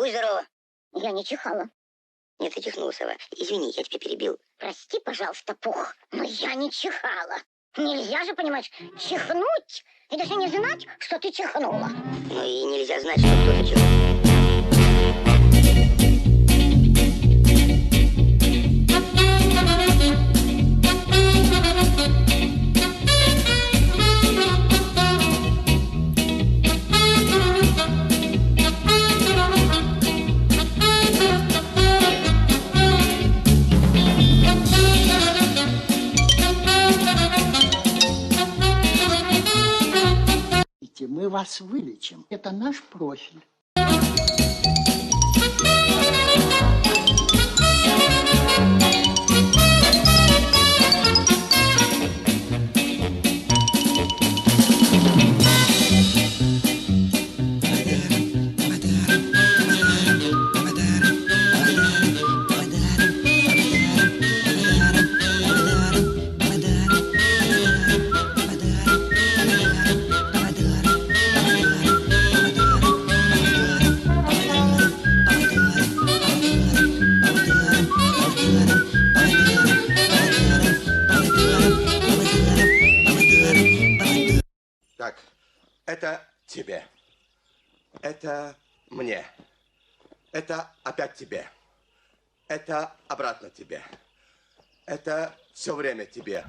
Будь здорова. Я не чихала. Нет, ты чихнула, сова. Извини, я тебя перебил. Прости, пожалуйста, Пух, но я не чихала. Нельзя же, понимаешь, чихнуть и даже не знать, что ты чихнула. Ну и нельзя знать, что кто-то чихнул. Мы вас вылечим. Это наш профиль. Так, это тебе. Это мне. Это опять тебе. Это обратно тебе. Это все время тебе.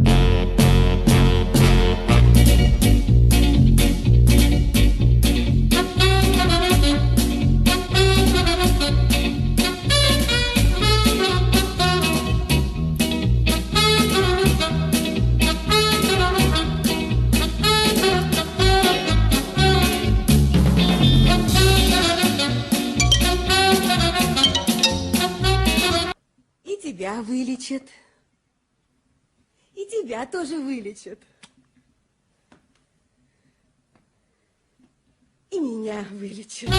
Тебя вылечат. И тебя тоже вылечат. И меня вылечат.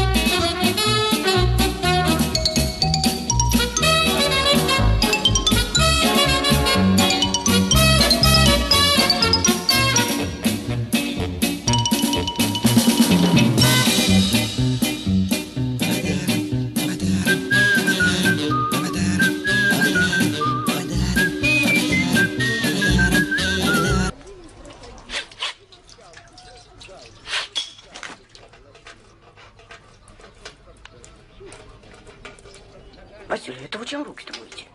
Василий, это вы чем руки-то моете?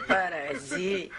Паразит.